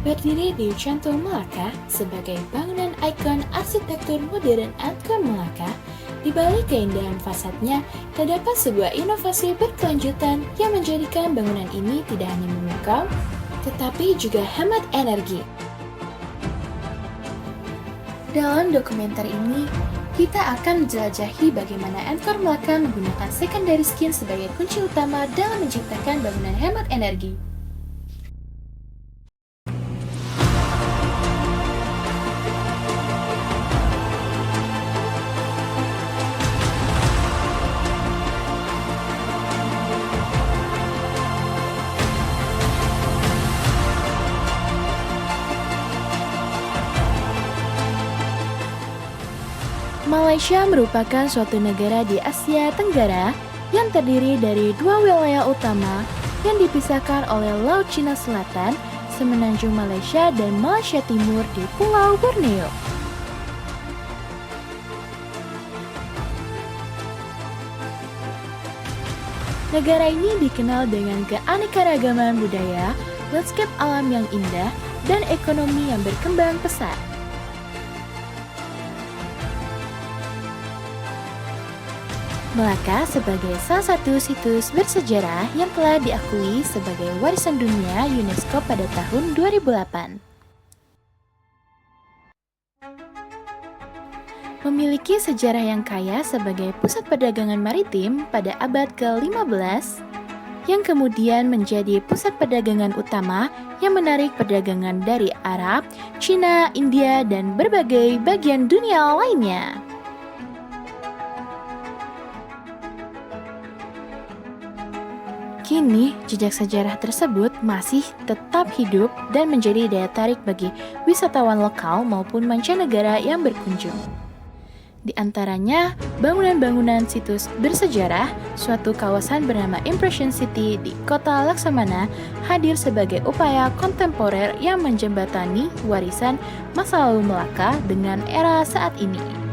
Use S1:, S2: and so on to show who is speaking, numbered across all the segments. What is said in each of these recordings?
S1: Berdiri di Jantung Melaka sebagai bangunan ikon arsitektur modern Angkor Melaka, di balik keindahan fasadnya terdapat sebuah inovasi berkelanjutan yang menjadikan bangunan ini tidak hanya memukau, tetapi juga hemat energi. Dalam dokumenter ini, kita akan menjelajahi bagaimana Angkor Melaka menggunakan secondary skin sebagai kunci utama dalam menciptakan bangunan hemat energi. Malaysia merupakan suatu negara di Asia Tenggara yang terdiri dari dua wilayah utama yang dipisahkan oleh Laut Cina Selatan, semenanjung Malaysia dan Malaysia Timur di Pulau Borneo. Negara ini dikenal dengan keanekaragaman budaya, landscape alam yang indah, dan ekonomi yang berkembang pesat. Melaka sebagai salah satu situs bersejarah yang telah diakui sebagai warisan dunia UNESCO pada tahun 2008. Memiliki sejarah yang kaya sebagai pusat perdagangan maritim pada abad ke-15, yang kemudian menjadi pusat perdagangan utama yang menarik perdagangan dari Arab, Cina, India, dan berbagai bagian dunia lainnya. Kini, jejak sejarah tersebut masih tetap hidup dan menjadi daya tarik bagi wisatawan lokal maupun mancanegara yang berkunjung. Di antaranya, bangunan-bangunan situs bersejarah, suatu kawasan bernama Impression City di kota Laksamana hadir sebagai upaya kontemporer yang menjembatani warisan masa lalu Melaka dengan era saat ini.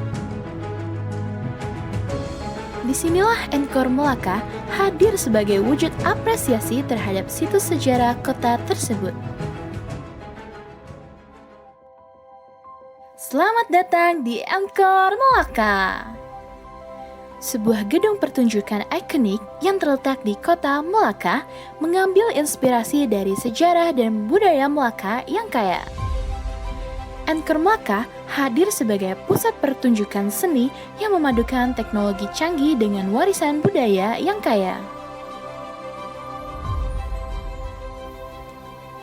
S1: Disinilah Angkor Melaka hadir sebagai wujud apresiasi terhadap situs sejarah kota tersebut. Selamat datang di Angkor Melaka! Sebuah gedung pertunjukan ikonik yang terletak di kota Melaka mengambil inspirasi dari sejarah dan budaya Melaka yang kaya. Angkor Melaka hadir sebagai pusat pertunjukan seni yang memadukan teknologi canggih dengan warisan budaya yang kaya.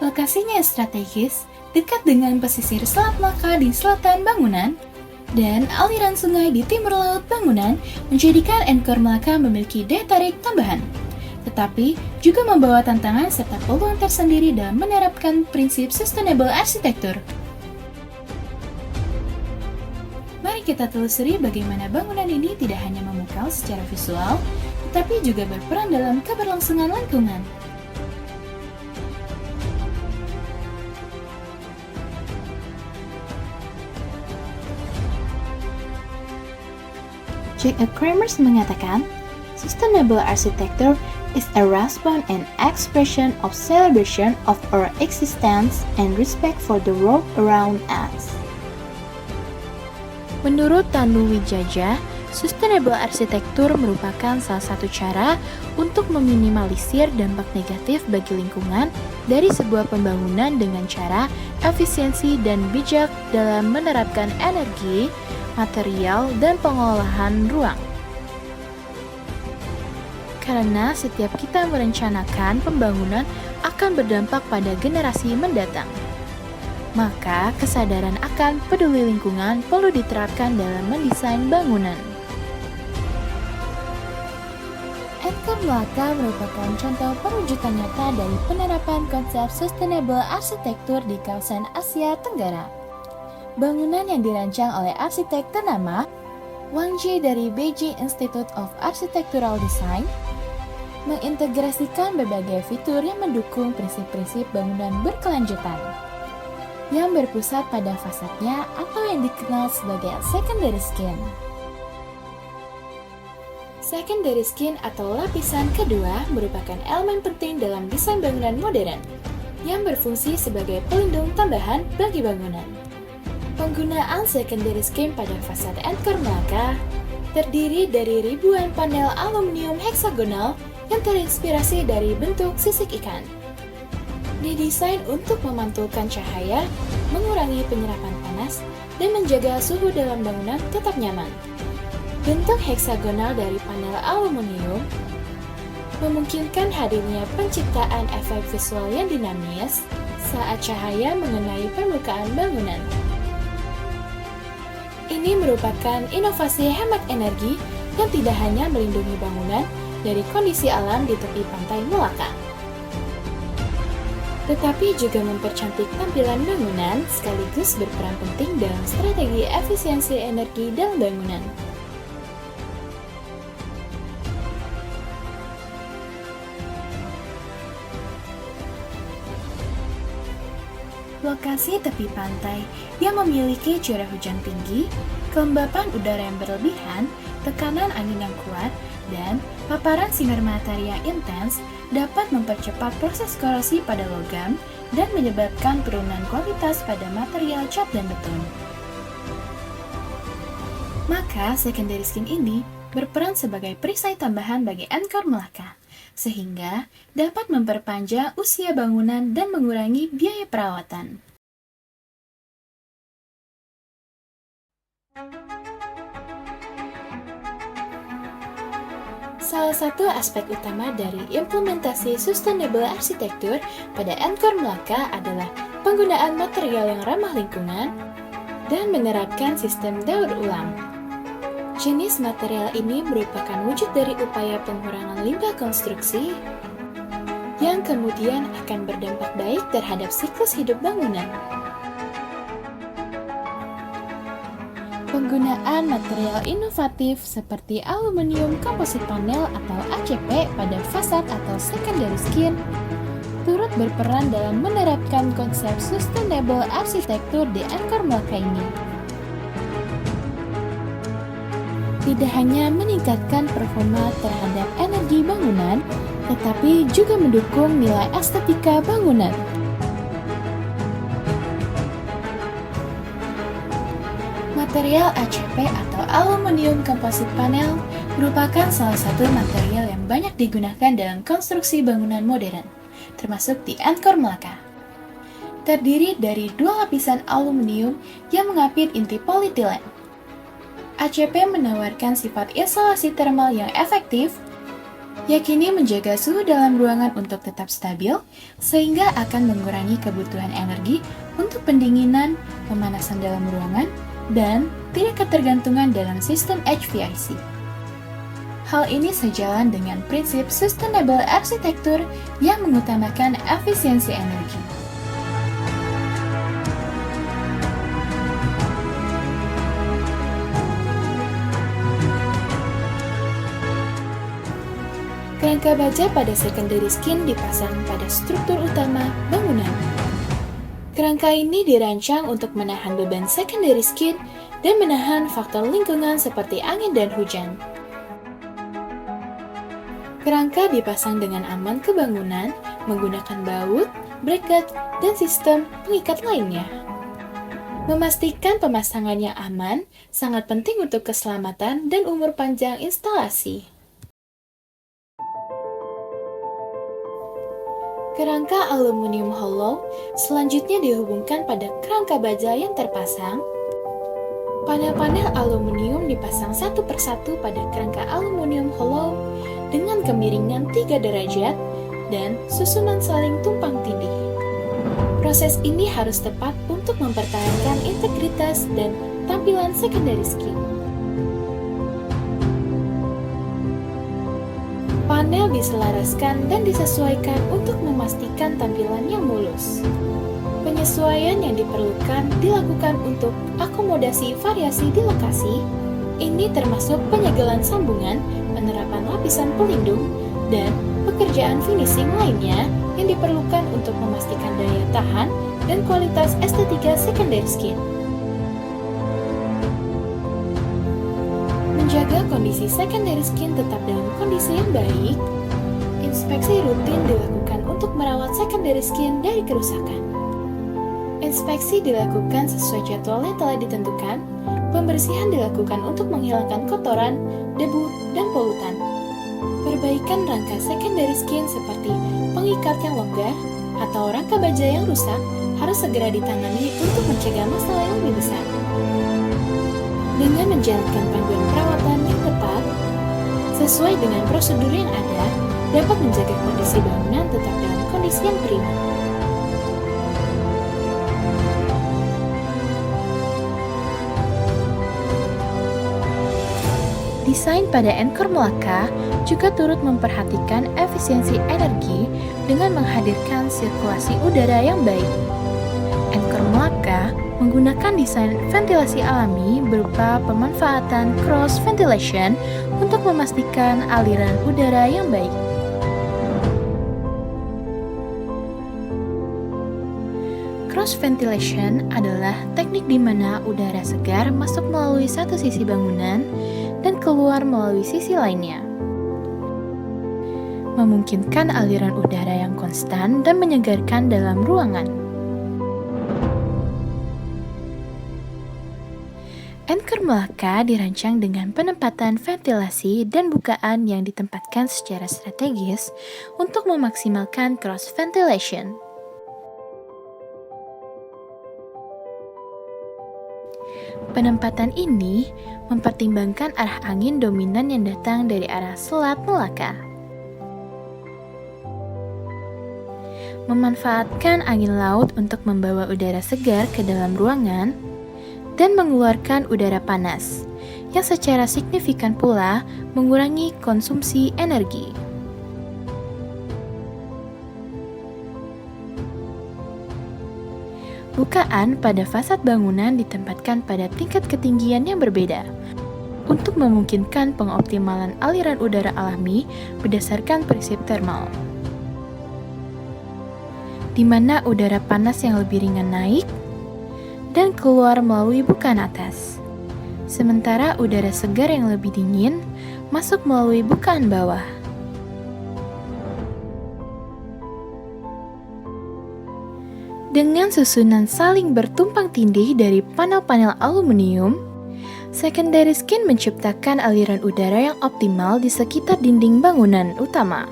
S1: Lokasinya strategis, dekat dengan pesisir Selat Melaka di selatan bangunan, dan aliran sungai di timur laut bangunan menjadikan Angkor Melaka memiliki daya tarik tambahan. Tetapi juga membawa tantangan serta peluang tersendiri dalam menerapkan prinsip sustainable architecture. Mari kita telusuri bagaimana bangunan ini tidak hanya memukau secara visual, tetapi juga berperan dalam keberlangsungan lingkungan. Jack Kramers mengatakan, Sustainable architecture is a response and expression of celebration of our existence and respect for the world around us. Menurut Tanu Wijaja, sustainable arsitektur merupakan salah satu cara untuk meminimalisir dampak negatif bagi lingkungan dari sebuah pembangunan dengan cara efisiensi dan bijak dalam menerapkan energi, material, dan pengolahan ruang. Karena setiap kita merencanakan pembangunan akan berdampak pada generasi mendatang. Maka, kesadaran akan peduli lingkungan perlu diterapkan dalam mendesain bangunan. Angkor Melaka merupakan contoh perwujudan nyata dari penerapan konsep sustainable arsitektur di kawasan Asia Tenggara. Bangunan yang dirancang oleh arsitek ternama Wang Ji dari Beijing Institute of Architectural Design mengintegrasikan berbagai fitur yang mendukung prinsip-prinsip bangunan berkelanjutan yang berpusat pada fasadnya atau yang dikenal sebagai secondary skin. Secondary skin atau lapisan kedua merupakan elemen penting dalam desain bangunan modern. yang berfungsi sebagai pelindung tambahan bagi bangunan. Penggunaan secondary skin pada fasad Angkor Melaka terdiri dari ribuan panel aluminium heksagonal yang terinspirasi dari bentuk sisik ikan. Didesain untuk memantulkan cahaya, mengurangi penyerapan panas, dan menjaga suhu dalam bangunan tetap nyaman. Bentuk heksagonal dari panel aluminium memungkinkan hadirnya penciptaan efek visual yang dinamis saat cahaya mengenai permukaan bangunan. Ini merupakan inovasi hemat energi yang tidak hanya melindungi bangunan dari kondisi alam di tepi pantai Melaka, tetapi juga mempercantik tampilan bangunan sekaligus berperan penting dalam strategi efisiensi energi dalam bangunan. Lokasi tepi pantai yang memiliki curah hujan tinggi, kelembapan udara yang berlebihan, tekanan angin yang kuat, dan paparan sinar matahari yang intens dapat mempercepat proses korosi pada logam dan menyebabkan penurunan kualitas pada material cat dan beton. Maka, secondary skin ini berperan sebagai perisai tambahan bagi Angkor Melaka, sehingga dapat memperpanjang usia bangunan dan mengurangi biaya perawatan. Salah satu aspek utama dari implementasi sustainable architecture pada Angkor Melaka adalah penggunaan material yang ramah lingkungan dan menerapkan sistem daur ulang. Jenis material ini merupakan wujud dari upaya pengurangan limbah konstruksi yang kemudian akan berdampak baik terhadap siklus hidup bangunan. Penggunaan material inovatif seperti aluminium composite panel atau ACP pada fasad atau secondary skin turut berperan dalam menerapkan konsep sustainable architecture di Angkor Melaka ini. Tidak hanya meningkatkan performa terhadap energi bangunan, tetapi juga mendukung nilai estetika bangunan. Material ACP atau Aluminium Composite Panel merupakan salah satu material yang banyak digunakan dalam konstruksi bangunan modern, termasuk di Angkor Melaka. Terdiri dari dua lapisan aluminium yang mengapit inti polietilen. ACP menawarkan sifat isolasi termal yang efektif, yakni menjaga suhu dalam ruangan untuk tetap stabil, sehingga akan mengurangi kebutuhan energi untuk pendinginan, pemanasan dalam ruangan, dan tidak ketergantungan dalam sistem HVAC. Hal ini sejalan dengan prinsip sustainable architecture yang mengutamakan efisiensi energi. Kerangka baja pada secondary skin dipasang pada struktur utama bangunan. Kerangka ini dirancang untuk menahan beban secondary skin dan menahan faktor lingkungan seperti angin dan hujan. Kerangka dipasang dengan aman ke bangunan menggunakan baut, bracket, dan sistem pengikat lainnya. Memastikan pemasangannya aman sangat penting untuk keselamatan dan umur panjang instalasi. Kerangka aluminium hollow selanjutnya dihubungkan pada kerangka baja yang terpasang. Panel-panel aluminium dipasang satu persatu pada kerangka aluminium hollow dengan kemiringan 3 derajat dan susunan saling tumpang tindih. Proses ini harus tepat untuk mempertahankan integritas dan tampilan secondary skin. Panel diselaraskan dan disesuaikan untuk memastikan tampilan yang mulus. Penyesuaian yang diperlukan dilakukan untuk akomodasi variasi di lokasi. Ini termasuk penyegelan sambungan, penerapan lapisan pelindung, dan pekerjaan finishing lainnya yang diperlukan untuk memastikan daya tahan dan kualitas estetika secondary skin. Menjaga kondisi secondary skin tetap dalam kondisi yang baik, inspeksi rutin dilakukan untuk merawat secondary skin dari kerusakan. Inspeksi dilakukan sesuai jadwal yang telah ditentukan. Pembersihan dilakukan untuk menghilangkan kotoran, debu, dan polutan. Perbaikan rangka secondary skin seperti pengikat yang longgar atau rangka baja yang rusak harus segera ditangani untuk mencegah masalah yang lebih besar. Dengan menjalankan panduan perawatan yang tepat, sesuai dengan prosedur yang ada, dapat menjaga kondisi bangunan tetap dalam kondisi yang prima. Desain pada Encore Melaka juga turut memperhatikan efisiensi energi dengan menghadirkan sirkulasi udara yang baik. Encore Melaka menggunakan desain ventilasi alami berupa pemanfaatan cross ventilation untuk memastikan aliran udara yang baik. Cross ventilation adalah teknik di mana udara segar masuk melalui satu sisi bangunan dan keluar melalui sisi lainnya, memungkinkan aliran udara yang konstan dan menyegarkan dalam ruangan. Encore Melaka dirancang dengan penempatan ventilasi dan bukaan yang ditempatkan secara strategis untuk memaksimalkan cross ventilation. Penempatan ini mempertimbangkan arah angin dominan yang datang dari arah Selat Melaka. Memanfaatkan angin laut untuk membawa udara segar ke dalam ruangan dan mengeluarkan udara panas, yang secara signifikan pula mengurangi konsumsi energi. Bukaan pada fasad bangunan ditempatkan pada tingkat ketinggian yang berbeda untuk memungkinkan pengoptimalan aliran udara alami berdasarkan prinsip thermal, di mana udara panas yang lebih ringan naik dan keluar melalui bukaan atas, sementara udara segar yang lebih dingin masuk melalui bukaan bawah. Dengan susunan saling bertumpang tindih dari panel-panel aluminium, secondary skin menciptakan aliran udara yang optimal di sekitar dinding bangunan utama.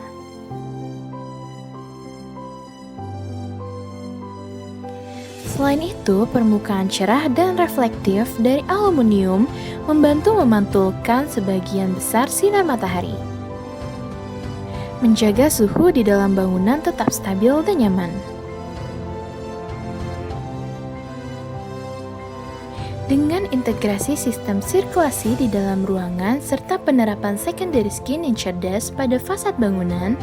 S1: Selain itu, permukaan cerah dan reflektif dari aluminium membantu memantulkan sebagian besar sinar matahari, menjaga suhu di dalam bangunan tetap stabil dan nyaman. Dengan integrasi sistem sirkulasi di dalam ruangan serta penerapan secondary skin yang cerdas pada fasad bangunan,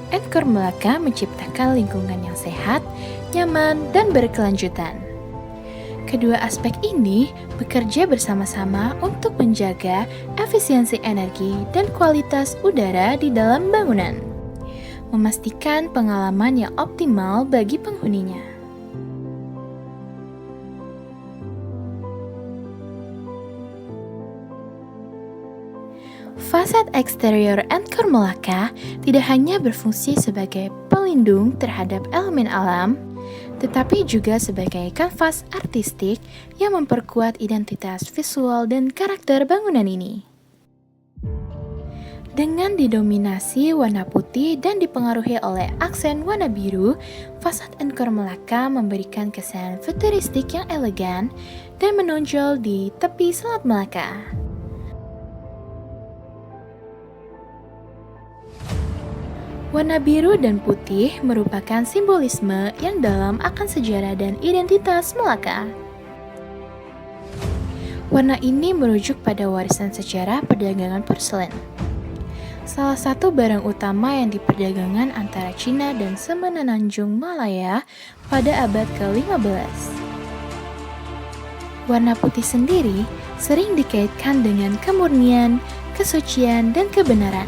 S1: Encore Melaka menciptakan lingkungan yang sehat, nyaman, dan berkelanjutan. Kedua aspek ini bekerja bersama-sama untuk menjaga efisiensi energi dan kualitas udara di dalam bangunan, memastikan pengalaman yang optimal bagi penghuninya. Fasad eksterior Encore Melaka tidak hanya berfungsi sebagai pelindung terhadap elemen alam, tetapi juga sebagai kanvas artistik yang memperkuat identitas visual dan karakter bangunan ini. Dengan didominasi warna putih dan dipengaruhi oleh aksen warna biru, fasad Encore Melaka memberikan kesan futuristik yang elegan dan menonjol di tepi Selat Melaka. Warna biru dan putih merupakan simbolisme yang dalam akan sejarah dan identitas Melaka. Warna ini merujuk pada warisan sejarah perdagangan porselen, salah satu barang utama yang diperdagangkan antara Cina dan Semenanjung Malaya pada abad ke-15. Warna putih sendiri sering dikaitkan dengan kemurnian, kesucian, dan kebenaran,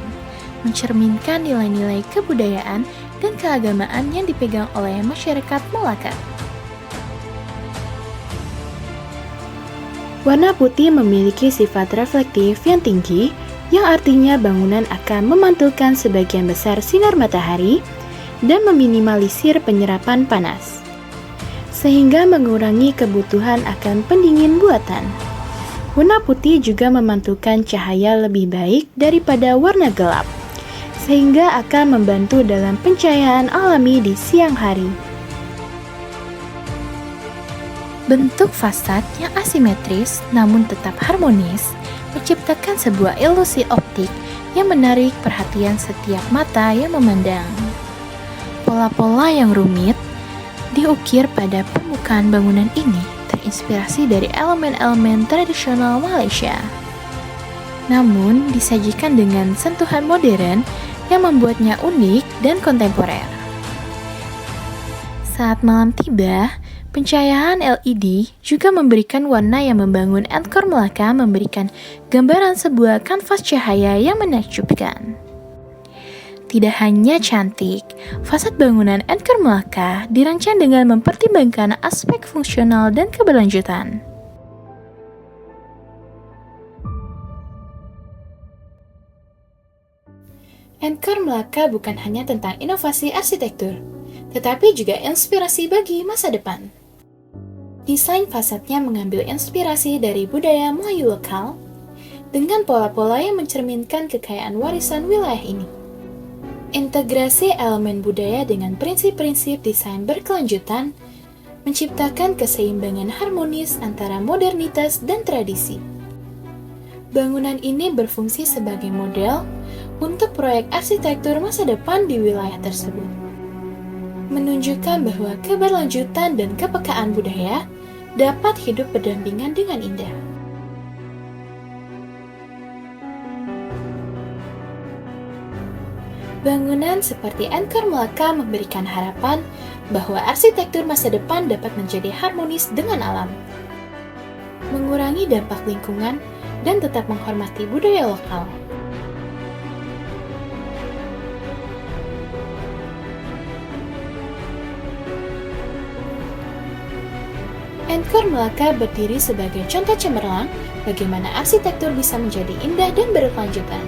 S1: mencerminkan nilai-nilai kebudayaan dan keagamaan yang dipegang oleh masyarakat Melaka. Warna putih memiliki sifat reflektif yang tinggi, yang artinya bangunan akan memantulkan sebagian besar sinar matahari dan meminimalisir penyerapan panas, sehingga mengurangi kebutuhan akan pendingin buatan. Warna putih juga memantulkan cahaya lebih baik daripada warna gelap, sehingga akan membantu dalam pencahayaan alami di siang hari. Bentuk fasad yang asimetris namun tetap harmonis menciptakan sebuah ilusi optik yang menarik perhatian setiap mata yang memandang. Pola-pola yang rumit diukir pada permukaan bangunan ini terinspirasi dari elemen-elemen tradisional Malaysia, namun disajikan dengan sentuhan modern yang membuatnya unik dan kontemporer. Saat malam tiba, pencahayaan LED juga memberikan warna yang membangun Encore Melaka memberikan gambaran sebuah kanvas cahaya yang menakjubkan. Tidak hanya cantik, fasad bangunan Encore Melaka dirancang dengan mempertimbangkan aspek fungsional dan keberlanjutan. Encore Melaka bukan hanya tentang inovasi arsitektur, tetapi juga inspirasi bagi masa depan. Desain fasadnya mengambil inspirasi dari budaya Melayu lokal dengan pola-pola yang mencerminkan kekayaan warisan wilayah ini. Integrasi elemen budaya dengan prinsip-prinsip desain berkelanjutan menciptakan keseimbangan harmonis antara modernitas dan tradisi. Bangunan ini berfungsi sebagai model untuk proyek arsitektur masa depan di wilayah tersebut, menunjukkan bahwa keberlanjutan dan kepekaan budaya dapat hidup berdampingan dengan indah. Bangunan seperti Encore Melaka memberikan harapan bahwa arsitektur masa depan dapat menjadi harmonis dengan alam, mengurangi dampak lingkungan, dan tetap menghormati budaya lokal. Encore Melaka berdiri sebagai contoh cemerlang bagaimana arsitektur bisa menjadi indah dan berkelanjutan.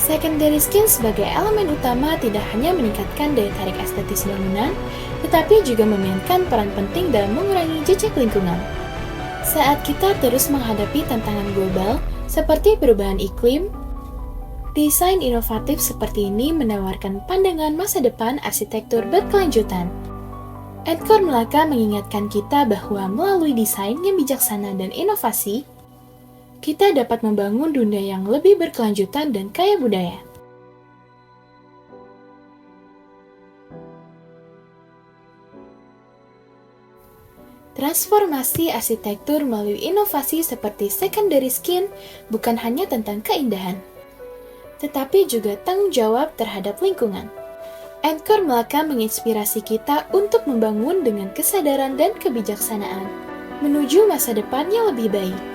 S1: Secondary skin sebagai elemen utama tidak hanya meningkatkan daya tarik estetis bangunan, tetapi juga memainkan peran penting dalam mengurangi jejak lingkungan. Saat kita terus menghadapi tantangan global seperti perubahan iklim, desain inovatif seperti ini menawarkan pandangan masa depan arsitektur berkelanjutan. Encore Melaka mengingatkan kita bahwa melalui desain yang bijaksana dan inovasi, kita dapat membangun dunia yang lebih berkelanjutan dan kaya budaya. Transformasi arsitektur melalui inovasi seperti secondary skin bukan hanya tentang keindahan, tetapi juga tanggung jawab terhadap lingkungan. Encore Melaka menginspirasi kita untuk membangun dengan kesadaran dan kebijaksanaan, menuju masa depan yang lebih baik.